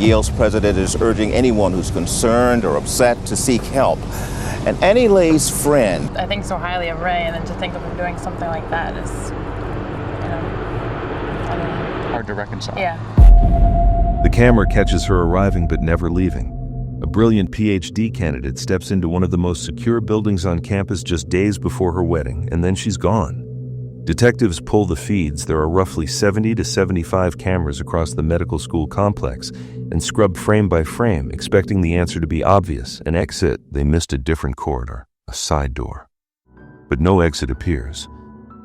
Yale's president is urging anyone who's concerned or upset to seek help. And Annie Lay's friend. I think so highly of Ray, and then to think of him doing something like that is, I don't know. Hard to reconcile. Yeah. The camera catches her arriving but never leaving. A brilliant PhD candidate steps into one of the most secure buildings on campus just days before her wedding, and then she's gone. Detectives pull the feeds. There are roughly 70 to 75 cameras across the medical school complex, and scrub frame by frame, expecting the answer to be obvious. An exit. They missed a different corridor, a side door. But no exit appears.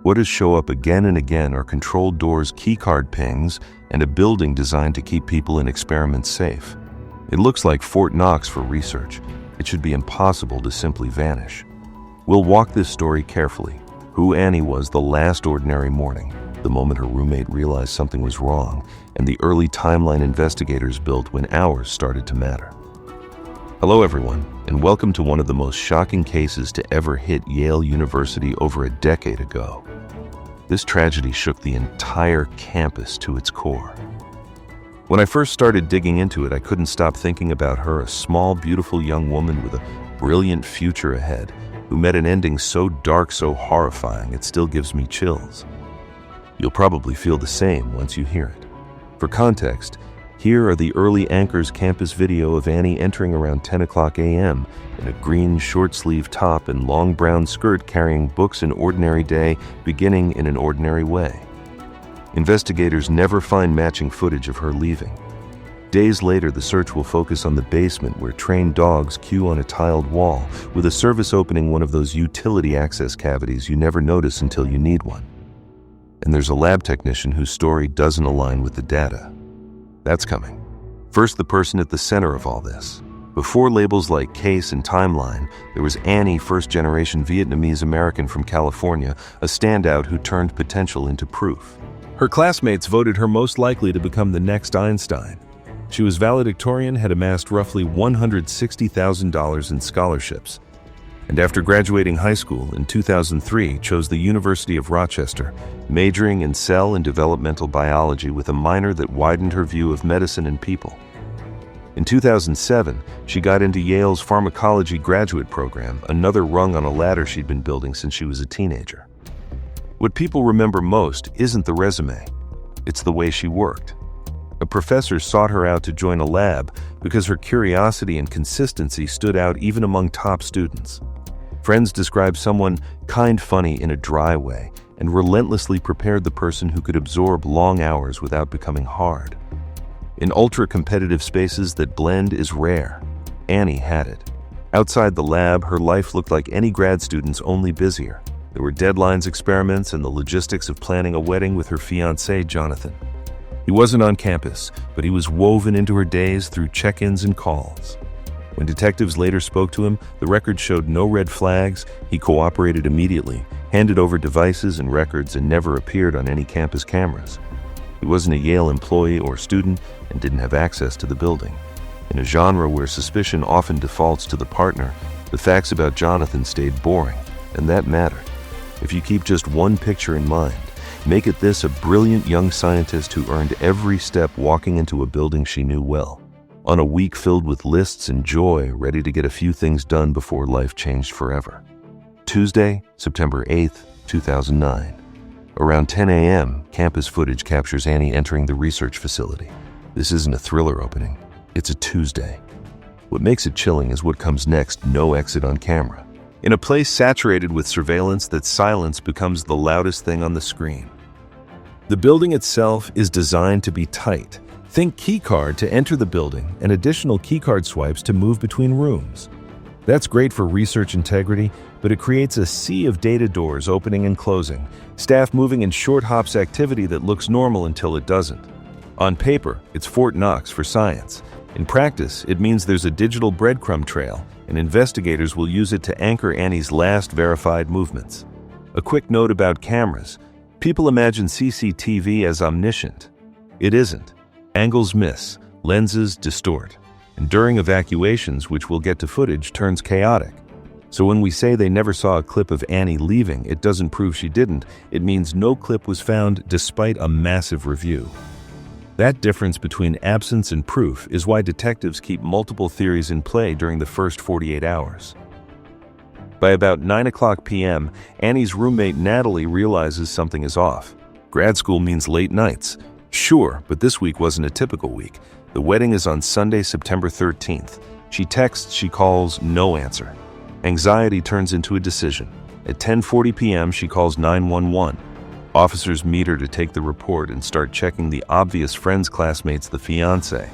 What does show up again and again are controlled doors, keycard pings, and a building designed to keep people in experiments safe. It looks like Fort Knox for research. It should be impossible to simply vanish. We'll walk this story carefully. Who Annie was the last ordinary morning, the moment her roommate realized something was wrong, and the early timeline investigators built when hours started to matter. Hello everyone, and welcome to one of the most shocking cases to ever hit Yale University over a decade ago. This tragedy shook the entire campus to its core. When I first started digging into it, I couldn't stop thinking about her, a small, beautiful young woman with a brilliant future ahead, who met an ending so dark, so horrifying, it still gives me chills. You'll probably feel the same once you hear it. For context, here are the early Anchor's campus video of Annie entering around 10 o'clock a.m. in a green short-sleeve top and long brown skirt, carrying books. An ordinary day, beginning in an ordinary way. Investigators never find matching footage of her leaving. Days later, the search will focus on the basement where trained dogs queue on a tiled wall, with a service opening, one of those utility access cavities you never notice until you need one. And there's a lab technician whose story doesn't align with the data. That's coming. First, the person at the center of all this. Before labels like case and timeline, there was Annie, first-generation Vietnamese American from California, a standout who turned potential into proof. Her classmates voted her most likely to become the next Einstein. She was valedictorian, had amassed roughly $160,000 in scholarships, and after graduating high school in 2003, chose the University of Rochester, majoring in cell and developmental biology with a minor that widened her view of medicine and people. In 2007, she got into Yale's pharmacology graduate program, another rung on a ladder she'd been building since she was a teenager. What people remember most isn't the resume, it's the way she worked. A professor sought her out to join a lab because her curiosity and consistency stood out even among top students. Friends described someone kind funny in a dry way and relentlessly prepared the person who could absorb long hours without becoming hard. In ultra-competitive spaces that blend is rare, Annie had it. Outside the lab, her life looked like any grad student's, only busier. There were deadlines, experiments, and the logistics of planning a wedding with her fiancé, Jonathan. He wasn't on campus, but he was woven into her days through check-ins and calls. When detectives later spoke to him, the record showed no red flags. He cooperated immediately, handed over devices and records, and never appeared on any campus cameras. He wasn't a Yale employee or student and didn't have access to the building. In a genre where suspicion often defaults to the partner, the facts about Jonathan stayed boring, and that mattered. If you keep just one picture in mind, make it this: a brilliant young scientist who earned every step walking into a building she knew well, on a week filled with lists and joy, ready to get a few things done before life changed forever. Tuesday, September 8th, 2009. Around 10 a.m., campus footage captures Annie entering the research facility. This isn't a thriller opening, it's a Tuesday. What makes it chilling is what comes next: no exit on camera. In a place saturated with surveillance, that silence becomes the loudest thing on the screen. The building itself is designed to be tight. Think keycard to enter the building and additional keycard swipes to move between rooms. That's great for research integrity, but it creates a sea of data doors opening and closing, staff moving in short hops, activity that looks normal until it doesn't. On paper, it's Fort Knox for science. In practice, it means there's a digital breadcrumb trail, and investigators will use it to anchor Annie's last verified movements. A quick note about cameras. People imagine CCTV as omniscient. It isn't. Angles miss, lenses distort, and during evacuations, which we'll get to footage, turns chaotic. So when we say they never saw a clip of Annie leaving, it doesn't prove she didn't. It means no clip was found despite a massive review. That difference between absence and proof is why detectives keep multiple theories in play during the first 48 hours. By about 9 p.m., Annie's roommate Natalie realizes something is off. Grad school means late nights. Sure, but this week wasn't a typical week. The wedding is on Sunday, September 13th. She texts, she calls, no answer. Anxiety turns into a decision. At 10:40 p.m., she calls 911. Officers meet her to take the report and start checking the obvious friends, classmates, the fiancé.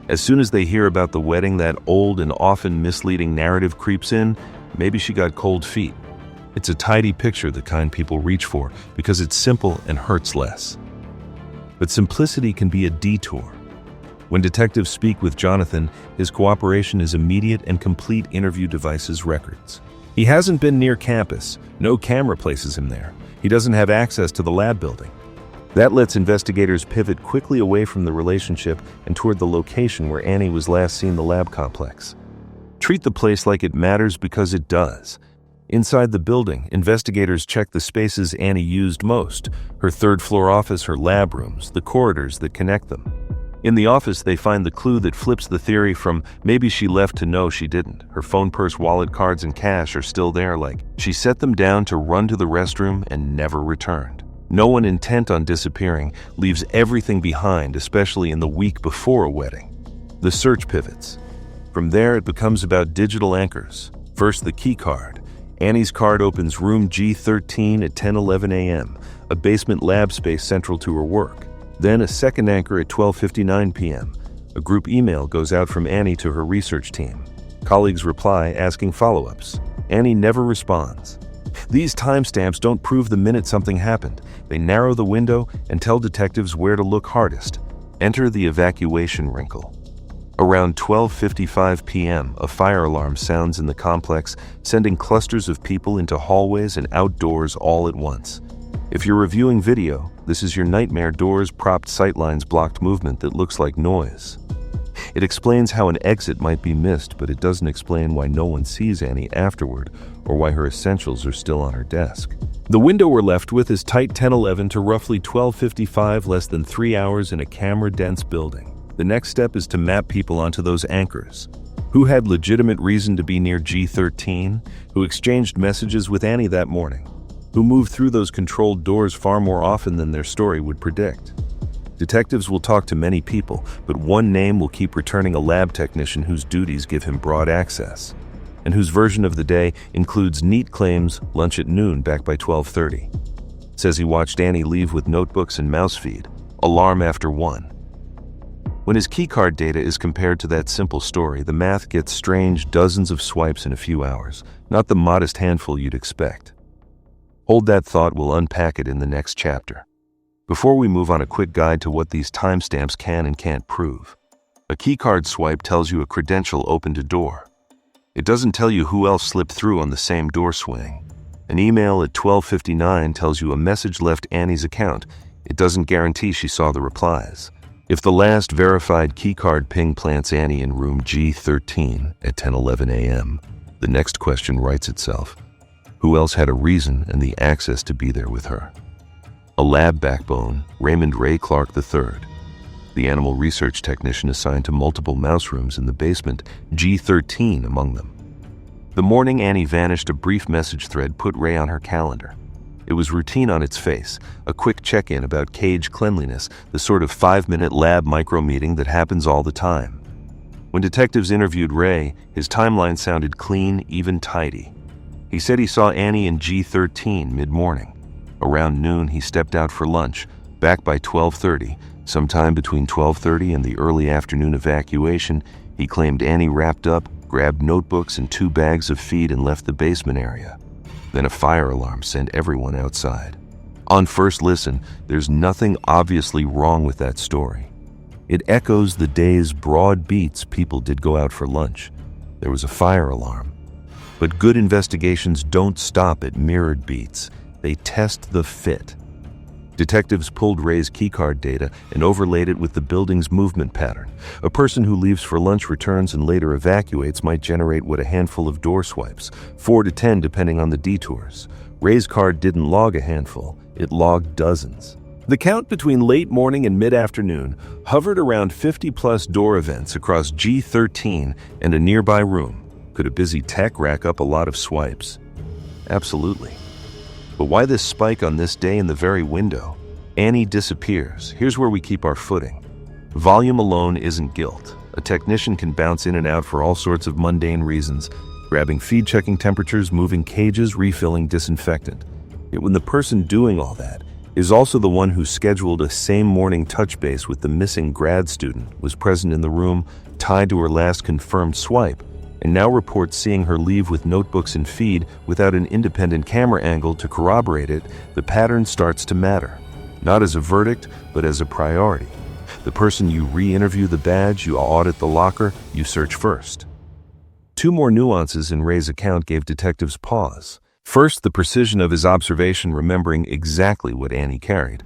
As soon as they hear about the wedding, that old and often misleading narrative creeps in. Maybe she got cold feet. It's a tidy picture, the kind people reach for, because it's simple and hurts less. But simplicity can be a detour. When detectives speak with Jonathan, his cooperation is immediate and complete. Interview devices records. He hasn't been near campus. No camera places him there. He doesn't have access to the lab building. That lets investigators pivot quickly away from the relationship and toward the location where Annie was last seen, the lab complex. Treat the place like it matters because it does. Inside the building, investigators check the spaces Annie used most: her third-floor office, her lab rooms, the corridors that connect them. In the office, they find the clue that flips the theory from maybe she left to no, she didn't. Her phone, purse, wallet, cards, and cash are still there, like she set them down to run to the restroom and never returned. No one intent on disappearing leaves everything behind, especially in the week before a wedding. The search pivots. From there, it becomes about digital anchors. First, the keycard. Annie's card opens room G13 at 10:11 a.m., a basement lab space central to her work. Then a second anchor at 12:59 p.m. A group email goes out from Annie to her research team. Colleagues reply asking follow-ups. Annie never responds. These timestamps don't prove the minute something happened. They narrow the window and tell detectives where to look hardest. Enter the evacuation wrinkle. Around 12:55 p.m., a fire alarm sounds in the complex, sending clusters of people into hallways and outdoors all at once. If you're reviewing video, this is your nightmare: doors propped, sightlines blocked, movement that looks like noise. It explains how an exit might be missed, but it doesn't explain why no one sees Annie afterward or why her essentials are still on her desk. The window we're left with is tight 10:11 to roughly 12:55, less than 3 hours in a camera-dense building. The next step is to map people onto those anchors. Who had legitimate reason to be near G13? Who exchanged messages with Annie that morning? Who moved through those controlled doors far more often than their story would predict? Detectives will talk to many people, but one name will keep returning: a lab technician whose duties give him broad access, and whose version of the day includes neat claims: lunch at noon back by 12:30. Says he watched Annie leave with notebooks and mouse feed. Alarm after 1. When his keycard data is compared to that simple story, the math gets strange: dozens of swipes in a few hours, not the modest handful you'd expect. Hold that thought, we'll unpack it in the next chapter. Before we move on, a quick guide to what these timestamps can and can't prove. A keycard swipe tells you a credential opened a door. It doesn't tell you who else slipped through on the same door swing. An email at 12:59 tells you a message left Annie's account. It doesn't guarantee she saw the replies. If the last verified keycard ping plants Annie in room G13 at 10:11 a.m., the next question writes itself. Who else had a reason and the access to be there with her? A lab backbone, Raymond Clark III, the animal research technician assigned to multiple mouse rooms in the basement, G13 among them. The morning Annie vanished, a brief message thread put Ray on her calendar. It was routine on its face, a quick check-in about cage cleanliness, the sort of 5-minute lab micro-meeting that happens all the time. When detectives interviewed Ray, his timeline sounded clean, even tidy. He said he saw Annie in G13 mid-morning. Around noon, he stepped out for lunch, back by 12:30. Sometime between 12:30 and the early afternoon evacuation, he claimed Annie wrapped up, grabbed notebooks and 2 bags of feed and left the basement area. Then a fire alarm sent everyone outside. On first listen, there's nothing obviously wrong with that story. It echoes the day's broad beats: people did go out for lunch. There was a fire alarm. But good investigations don't stop at mirrored beats. They test the fit. Detectives pulled Ray's keycard data and overlaid it with the building's movement pattern. A person who leaves for lunch, returns, and later evacuates might generate what, a handful of door swipes, 4 to 10 depending on the detours. Ray's card didn't log a handful, it logged dozens. The count between late morning and mid-afternoon hovered around 50-plus door events across G13 and a nearby room. Could a busy tech rack up a lot of swipes? Absolutely. But why this spike on this day in the very window? Annie disappears. Here's where we keep our footing. Volume alone isn't guilt. A technician can bounce in and out for all sorts of mundane reasons, grabbing feed, checking temperatures, moving cages, refilling disinfectant. Yet when the person doing all that is also the one who scheduled a same morning touch base with the missing grad student, was present in the room, tied to her last confirmed swipe, and now reports seeing her leave with notebooks and feed without an independent camera angle to corroborate it, the pattern starts to matter. Not as a verdict, but as a priority. The person you re-interview the badge, you audit the locker, you search first. Two more nuances in Ray's account gave detectives pause. First, the precision of his observation, remembering exactly what Annie carried.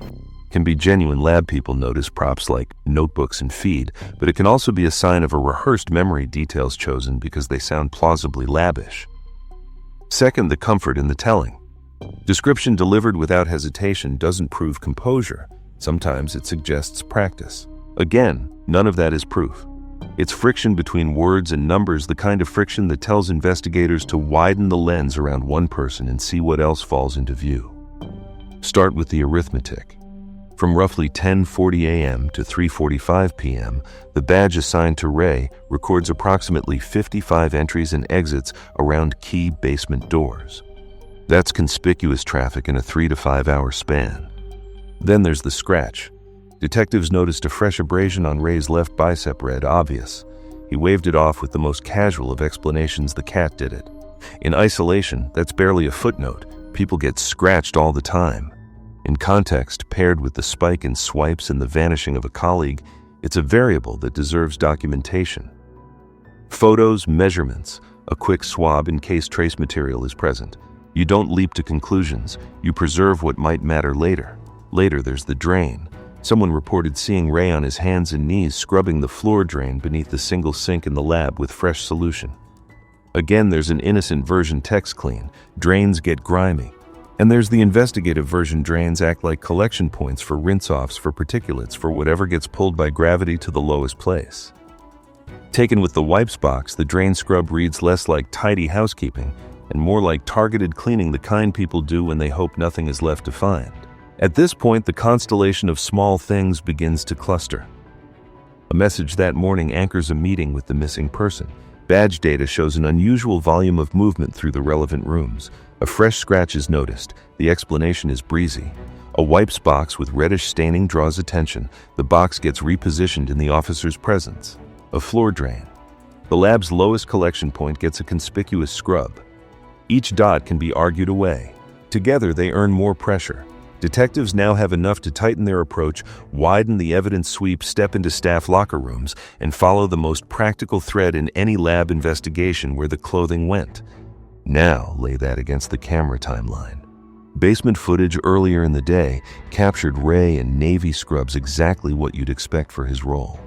Can be genuine. Lab people notice props like notebooks and feed, but it can also be a sign of a rehearsed memory, details chosen because they sound plausibly lavish. Second, the comfort in the telling. Description delivered without hesitation doesn't prove composure. Sometimes it suggests practice. Again, none of that is proof. It's friction between words and numbers, the kind of friction that tells investigators to widen the lens around one person and see what else falls into view. Start with the arithmetic. From roughly 10:40 a.m. to 3:45 p.m., the badge assigned to Ray records approximately 55 entries and exits around key basement doors. That's conspicuous traffic in a 3 to 5 hour span. Then there's the scratch. Detectives noticed a fresh abrasion on Ray's left bicep, red, obvious. He waved it off with the most casual of explanations: the cat did it. In isolation, that's barely a footnote. People get scratched all the time. In context, paired with the spike in swipes and the vanishing of a colleague, it's a variable that deserves documentation. Photos, measurements, a quick swab in case trace material is present. You don't leap to conclusions. You preserve what might matter later. Later, there's the drain. Someone reported seeing Ray on his hands and knees scrubbing the floor drain beneath the single sink in the lab with fresh solution. Again, there's an innocent version: text clean. Drains get grimy. And there's the investigative version: drains act like collection points for rinse-offs for particulates for whatever gets pulled by gravity to the lowest place. Taken with the wipes box, the drain scrub reads less like tidy housekeeping and more like targeted cleaning, the kind people do when they hope nothing is left to find. At this point, the constellation of small things begins to cluster. A message that morning anchors a meeting with the missing person. Badge data shows an unusual volume of movement through the relevant rooms. A fresh scratch is noticed. The explanation is breezy. A wipes box with reddish staining draws attention. The box gets repositioned in the officer's presence. A floor drain. The lab's lowest collection point gets a conspicuous scrub. Each dot can be argued away. Together, they earn more pressure. Detectives now have enough to tighten their approach, widen the evidence sweep, step into staff locker rooms, and follow the most practical thread in any lab investigation: where the clothing went. Now lay that against the camera timeline. Basement footage earlier in the day captured Ray in navy scrubs, exactly what you'd expect for his role.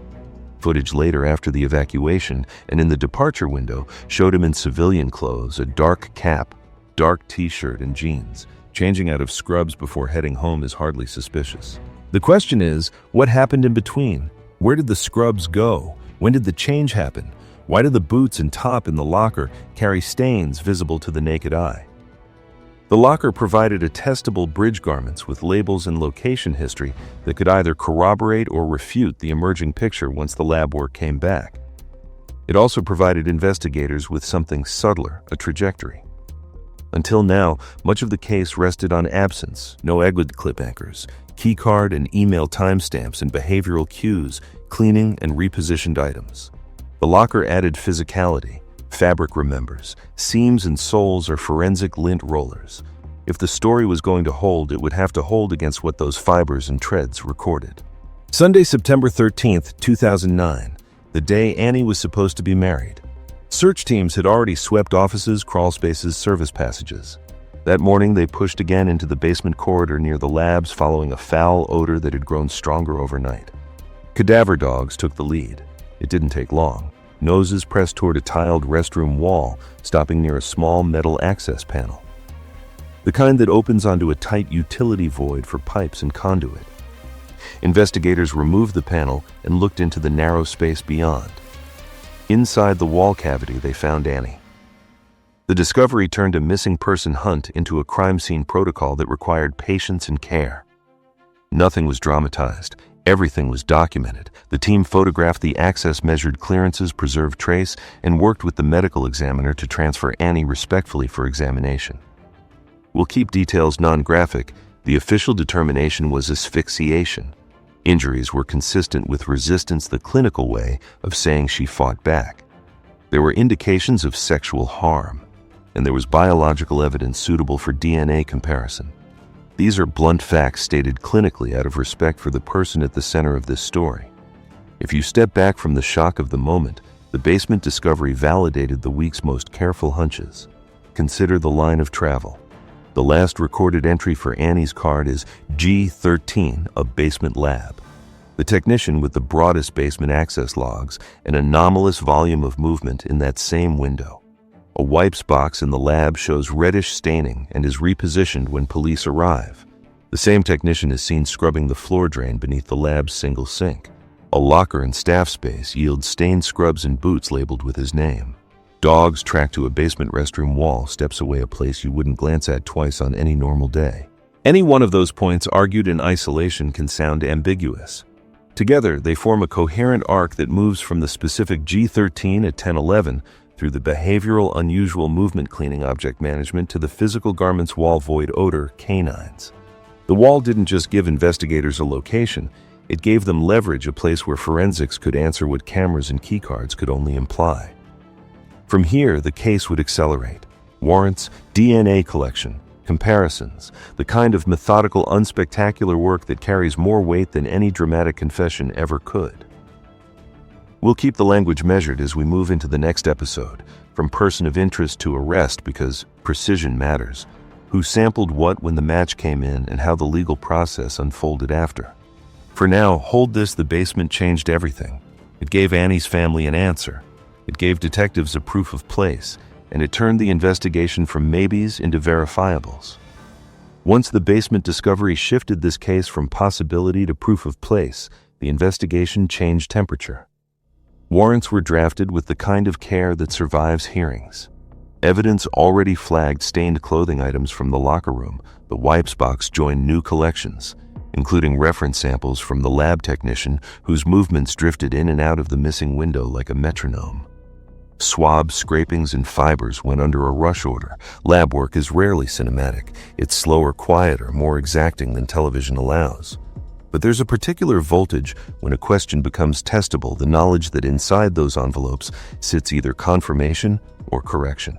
Footage later, after the evacuation and in the departure window, showed him in civilian clothes: a dark cap, dark t-shirt, and jeans. Changing out of scrubs before heading home is hardly suspicious. The question is, what happened in between? Where did the scrubs go? When did the change happen? Why do the boots and top in the locker carry stains visible to the naked eye? The locker provided attestable bridge garments with labels and location history that could either corroborate or refute the emerging picture once the lab work came back. It also provided investigators with something subtler: a trajectory. Until now, much of the case rested on absence: no etched clip anchors, keycard and email timestamps, and behavioral cues, cleaning and repositioned items. The locker added physicality. Fabric remembers. Seams and soles are forensic lint rollers. If the story was going to hold, it would have to hold against what those fibers and treads recorded. Sunday, September 13th, 2009, the day Annie was supposed to be married. Search teams had already swept offices, crawl spaces, service passages. That morning, they pushed again into the basement corridor near the labs, following a foul odor that had grown stronger overnight. Cadaver dogs took the lead. It didn't take long. Noses pressed toward a tiled restroom wall, stopping near a small metal access panel. The kind that opens onto a tight utility void for pipes and conduit. Investigators removed the panel and looked into the narrow space beyond. Inside the wall cavity, they found Annie. The discovery turned a missing person hunt into a crime scene protocol that required patience and care. Nothing was dramatized. Everything was documented. The team photographed the access, measured clearances, preserved trace, and worked with the medical examiner to transfer Annie respectfully for examination. We'll keep details non-graphic. The official determination was asphyxiation. Injuries were consistent with resistance, the clinical way of saying she fought back. There were indications of sexual harm, and there was biological evidence suitable for DNA comparison. These are blunt facts stated clinically out of respect for the person at the center of this story. If you step back from the shock of the moment, the basement discovery validated the week's most careful hunches. Consider the line of travel. The last recorded entry for Annie's card is G13, a basement lab. The technician with the broadest basement access logs an anomalous volume of movement in that same window. A wipes box in the lab shows reddish staining and is repositioned when police arrive. The same technician is seen scrubbing the floor drain beneath the lab's single sink. A locker and staff space yields stained scrubs and boots labeled with his name. Dogs tracked to a basement restroom wall, steps away, a place you wouldn't glance at twice on any normal day. Any one of those points argued in isolation can sound ambiguous. Together, they form a coherent arc that moves from the specific G13 at 1011 through the behavioral unusual movement cleaning object management to the physical garments wall void odor canines. The wall didn't just give investigators a location, it gave them leverage, a place where forensics could answer what cameras and keycards could only imply. From here, the case would accelerate. Warrants, DNA collection, comparisons, the kind of methodical, unspectacular work that carries more weight than any dramatic confession ever could. We'll keep the language measured as we move into the next episode, from person of interest to arrest, because precision matters. Who sampled what when the match came in, and how the legal process unfolded after. For now, hold this: the basement changed everything. It gave Annie's family an answer. It gave detectives a proof of place, and it turned the investigation from maybes into verifiables. Once the basement discovery shifted this case from possibility to proof of place, the investigation changed temperature. Warrants were drafted with the kind of care that survives hearings. Evidence already flagged stained clothing items from the locker room. The wipes box joined new collections, including reference samples from the lab technician whose movements drifted in and out of the missing window like a metronome. Swabs, scrapings, and fibers went under a rush order. Lab work is rarely cinematic. It's slower, quieter, more exacting than television allows. But there's a particular voltage when a question becomes testable, the knowledge that inside those envelopes sits either confirmation or correction.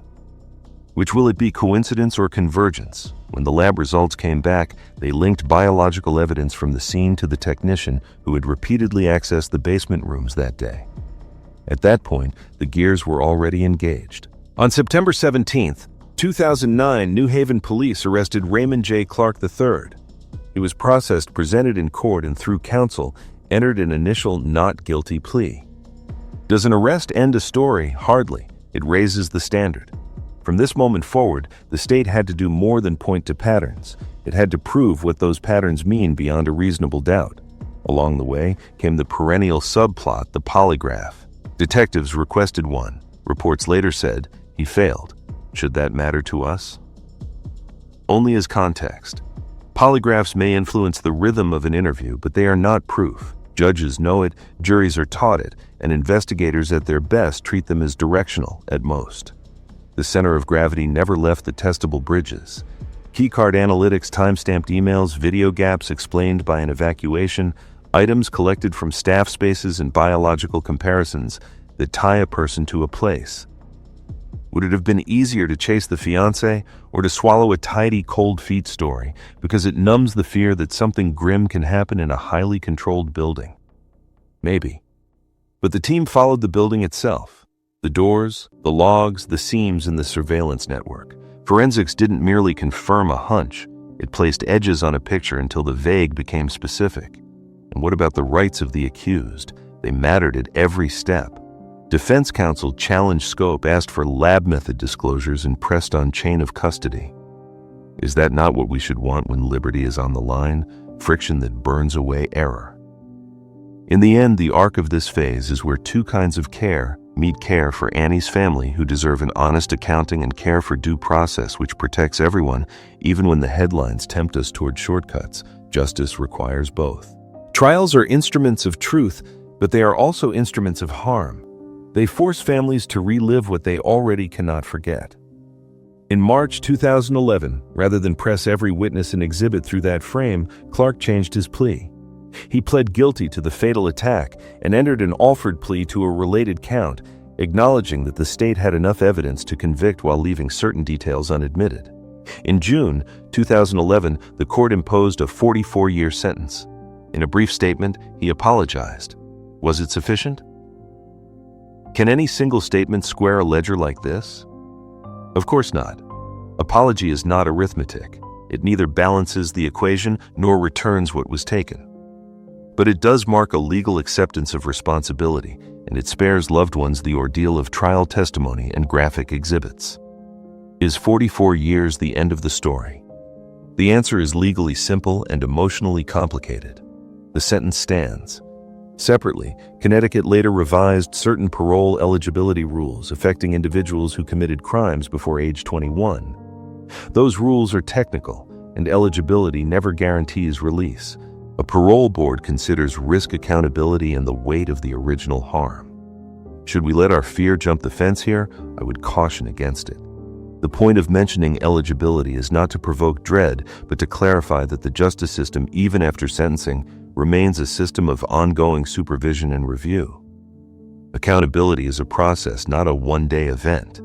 Which will it be, coincidence or convergence? When the lab results came back, they linked biological evidence from the scene to the technician who had repeatedly accessed the basement rooms that day. At that point, the gears were already engaged. On September 17, 2009, New Haven police arrested Raymond Clark III. He was processed, presented in court, and through counsel, entered an initial not guilty plea. Does an arrest end a story? Hardly. It raises the standard. From this moment forward, the state had to do more than point to patterns. It had to prove what those patterns mean beyond a reasonable doubt. Along the way came the perennial subplot, the polygraph. Detectives requested one. Reports later said he failed. Should that matter to us? Only as context. Polygraphs may influence the rhythm of an interview, but they are not proof. Judges know it, juries are taught it, and investigators at their best treat them as directional at most. The center of gravity never left the testable bridges. Keycard analytics, time-stamped emails, video gaps explained by an evacuation, items collected from staff spaces, and biological comparisons that tie a person to a place. Would it have been easier to chase the fiancé or to swallow a tidy cold feet story because it numbs the fear that something grim can happen in a highly controlled building? Maybe. But the team followed the building itself. The doors, the logs, the seams in the surveillance network. Forensics didn't merely confirm a hunch. It placed edges on a picture until the vague became specific. And what about the rights of the accused? They mattered at every step. Defense counsel challenged scope, asked for lab method disclosures, and pressed on chain of custody. Is that not what we should want when liberty is on the line? friction that burns away error. In the end, the arc of this phase is where two kinds of care meet: care for Annie's family, who deserve an honest accounting, and care for due process, which protects everyone, even when the headlines tempt us toward shortcuts. Justice requires both. Trials are instruments of truth, but they are also instruments of harm. They force families to relive what they already cannot forget. In March 2011, rather than press every witness and exhibit through that frame, Clark changed his plea. He pled guilty to the fatal attack and entered an Alford plea to a related count, acknowledging that the state had enough evidence to convict while leaving certain details unadmitted. In June 2011, the court imposed a 44-year sentence. In a brief statement, he apologized. Was it sufficient? Can any single statement square a ledger like this? Of course not. Apology is not arithmetic. It neither balances the equation nor returns what was taken. But it does mark a legal acceptance of responsibility, and it spares loved ones the ordeal of trial testimony and graphic exhibits. Is 44 years the end of the story? The answer is legally simple and emotionally complicated. The sentence stands. Separately, Connecticut later revised certain parole eligibility rules affecting individuals who committed crimes before age 21. Those rules are technical, and eligibility never guarantees release. A parole board considers risk accountability and the weight of the original harm. Should we let our fear jump the fence here? I would caution against it. The point of mentioning eligibility is not to provoke dread, but to clarify that the justice system, even after sentencing, remains a system of ongoing supervision and review. Accountability is a process, not a one-day event.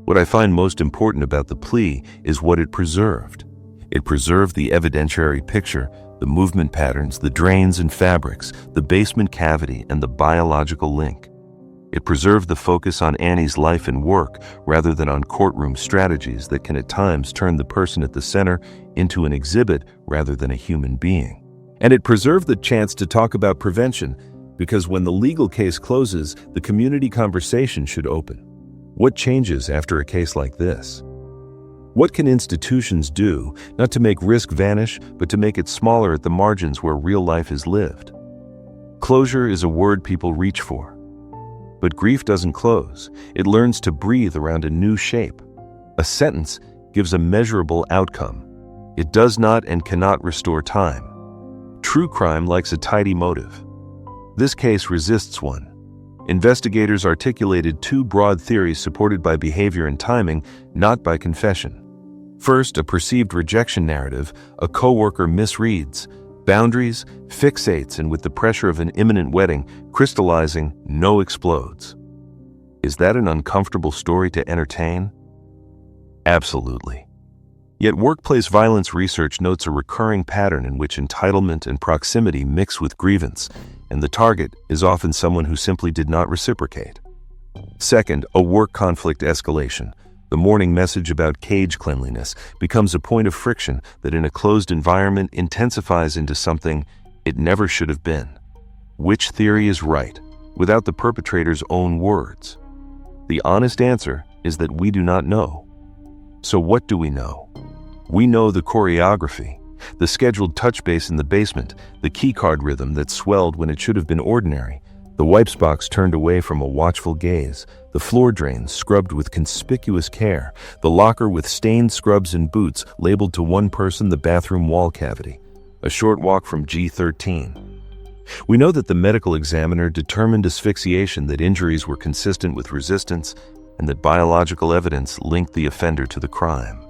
What I find most important about the plea is what it preserved. It preserved the evidentiary picture, the movement patterns, the drains and fabrics, the basement cavity, and the biological link. It preserved the focus on Annie's life and work rather than on courtroom strategies that can at times turn the person at the center into an exhibit rather than a human being. And it preserved the chance to talk about prevention, because when the legal case closes, the community conversation should open. What changes after a case like this? What can institutions do, not to make risk vanish, but to make it smaller at the margins where real life is lived? Closure is a word people reach for. But grief doesn't close. It learns to breathe around a new shape. A sentence gives a measurable outcome. It does not and cannot restore time. True crime likes a tidy motive. This case resists one. Investigators articulated two broad theories supported by behavior and timing, not by confession. First, a perceived rejection narrative. A coworker misreads boundaries, fixates, and with the pressure of an imminent wedding crystallizing, no explodes. Is that an uncomfortable story to entertain? Absolutely. Yet workplace violence research notes a recurring pattern in which entitlement and proximity mix with grievance, and the target is often someone who simply did not reciprocate. Second, a work conflict escalation. The morning message about cage cleanliness becomes a point of friction that in a closed environment intensifies into something it never should have been. Which theory is right, without the perpetrator's own words? The honest answer is that we do not know. So what do we know? We know the choreography, the scheduled touch base in the basement, the keycard rhythm that swelled when it should have been ordinary, the wipes box turned away from a watchful gaze, the floor drains scrubbed with conspicuous care, the locker with stained scrubs and boots labeled to one person the bathroom wall cavity, a short walk from G13. We know that the medical examiner determined asphyxiation, that injuries were consistent with resistance, and that biological evidence linked the offender to the crime.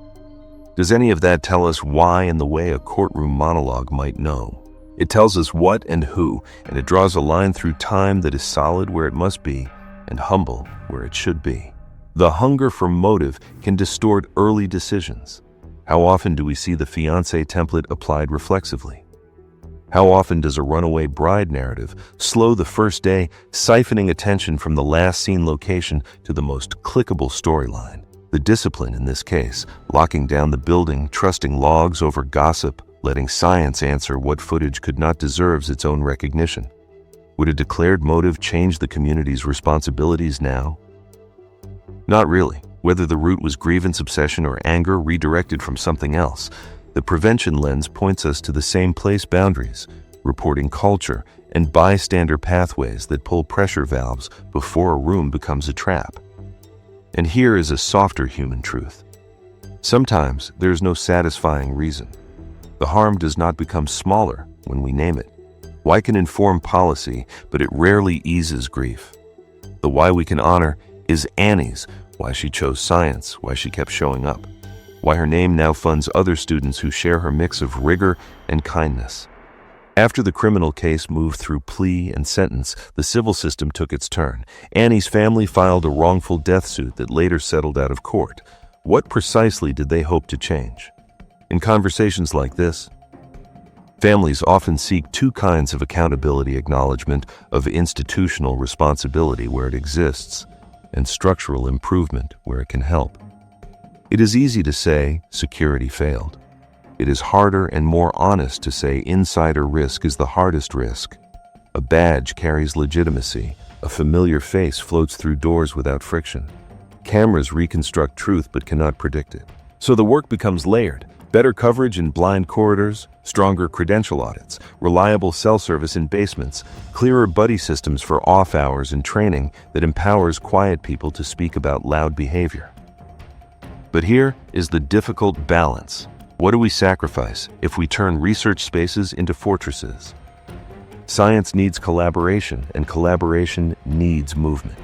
Does any of that tell us why in the way a courtroom monologue might know? It tells us what and who, and it draws a line through time that is solid where it must be and humble where it should be. The hunger for motive can distort early decisions. How often do we see the fiancé template applied reflexively? How often does a runaway bride narrative slow the first day, siphoning attention from the last seen location to the most clickable storyline? The discipline in this case, locking down the building, trusting logs over gossip, letting science answer what footage could not deserve its own recognition. Would a declared motive change the community's responsibilities now? Not really. Whether the root was grievance, obsession, or anger redirected from something else, The prevention lens points us to the same place: boundaries, reporting culture, and bystander pathways that pull pressure valves before a room becomes a trap. And here is a softer human truth. Sometimes there is no satisfying reason. The harm does not become smaller when we name it. Why can inform policy, but it rarely eases grief. The why we can honor is Annie's, why she chose science, why she kept showing up, why her name now funds other students who share her mix of rigor and kindness. After the criminal case moved through plea and sentence, the civil system took its turn. Annie's family filed a wrongful death suit that later settled out of court. What precisely did they hope to change? In conversations like this, families often seek two kinds of accountability: acknowledgement of institutional responsibility where it exists, and structural improvement where it can help. It is easy to say security failed. It is harder and more honest to say insider risk is the hardest risk. A badge carries legitimacy. A familiar face floats through doors without friction. Cameras reconstruct truth but cannot predict it. So the work becomes layered. Better coverage in blind corridors, stronger credential audits, reliable cell service in basements, clearer buddy systems for off hours and training that empowers quiet people to speak about loud behavior. But here is the difficult balance. What do we sacrifice if we turn research spaces into fortresses? Science needs collaboration, and collaboration needs movement.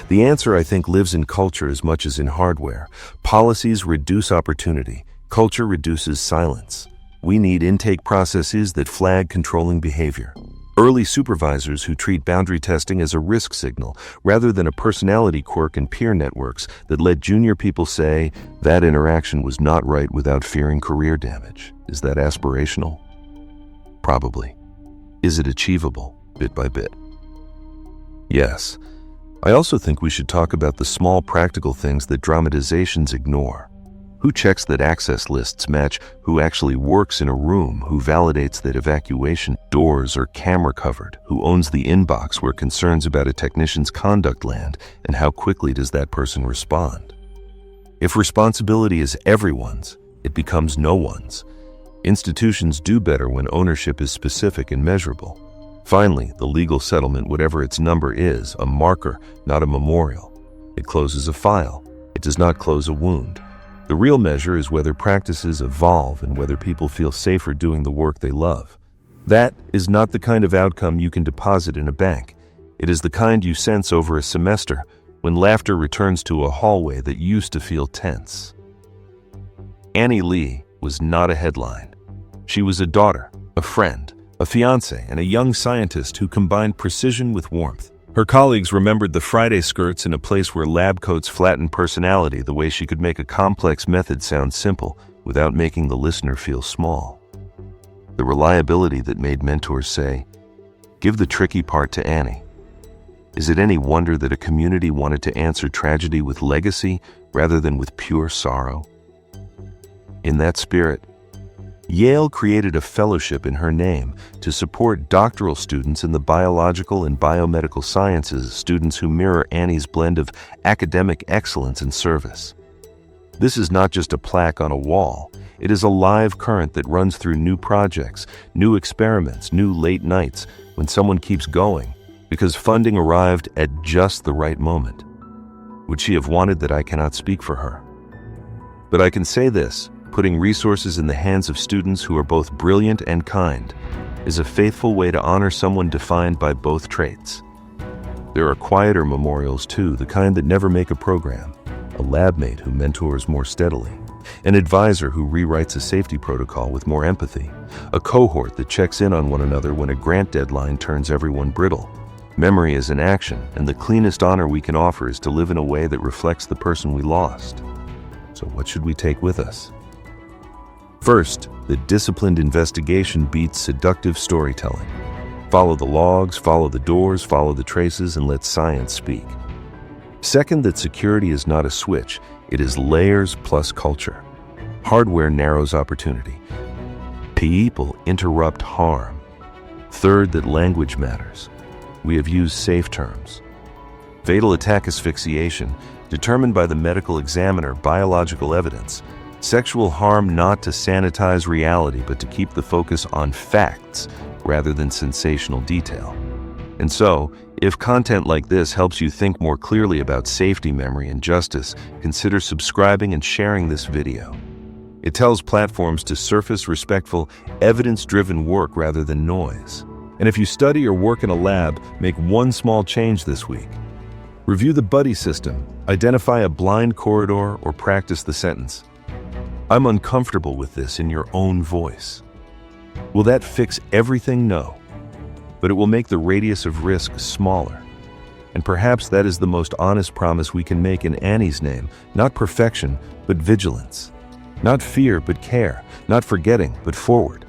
The answer, I think, lives in culture as much as in hardware. Policies reduce opportunity. Culture reduces silence. We need intake processes that flag controlling behavior. Early supervisors who treat boundary testing as a risk signal rather than a personality quirk, and peer networks that let junior people say that interaction was not right without fearing career damage. Is that aspirational? Probably. Is it achievable, bit by bit? Yes. I also think we should talk about the small practical things that dramatizations ignore. Who checks that access lists match who actually works in a room? Who validates that evacuation doors are camera covered? Who owns the inbox where concerns about a technician's conduct land? And how quickly does that person respond? If responsibility is everyone's, it becomes no one's. Institutions do better when ownership is specific and measurable. Finally, the legal settlement, whatever its number is, a marker, not a memorial. It closes a file. It does not close a wound. The real measure is whether practices evolve and whether people feel safer doing the work they love. That is not the kind of outcome you can deposit in a bank. It is the kind you sense over a semester when laughter returns to a hallway that used to feel tense. Annie Lee was not a headline. She was a daughter, a friend, a fiancé, and a young scientist who combined precision with warmth. Her colleagues remembered the Friday skirts in a place where lab coats flattened personality, the way she could make a complex method sound simple without making the listener feel small. The reliability that made mentors say, "Give the tricky part to Annie." Is it any wonder that a community wanted to answer tragedy with legacy rather than with pure sorrow? In that spirit, Yale created a fellowship in her name to support doctoral students in the biological and biomedical sciences, students who mirror Annie's blend of academic excellence and service. This is not just a plaque on a wall. It is a live current that runs through new projects, new experiments, new late nights, when someone keeps going, because funding arrived at just the right moment. Would she have wanted that? I cannot speak for her. But I can say this. Putting resources in the hands of students who are both brilliant and kind is a faithful way to honor someone defined by both traits. There are quieter memorials too, the kind that never make a program. A lab mate who mentors more steadily. An advisor who rewrites a safety protocol with more empathy. A cohort that checks in on one another when a grant deadline turns everyone brittle. Memory is an action, and the cleanest honor we can offer is to live in a way that reflects the person we lost. So what should we take with us? First, the disciplined investigation beats seductive storytelling. Follow the logs, follow the doors, follow the traces, and let science speak. Second, that security is not a switch. It is layers plus culture. Hardware narrows opportunity. People interrupt harm. Third, that language matters. We have used safe terms. Fatal attack asphyxiation, determined by the medical examiner, biological evidence. Sexual harm not to sanitize reality, but to keep the focus on facts rather than sensational detail. And so, if content like this helps you think more clearly about safety, memory, and justice, consider subscribing and sharing this video. It tells platforms to surface respectful, evidence-driven work rather than noise. And if you study or work in a lab, make one small change this week. Review the buddy system, identify a blind corridor, or practice the sentence, "I'm uncomfortable with this," in your own voice. Will that fix everything? No. But it will make the radius of risk smaller. And perhaps that is the most honest promise we can make in Annie's name. Not perfection, but vigilance. Not fear, but care. Not forgetting, but forward.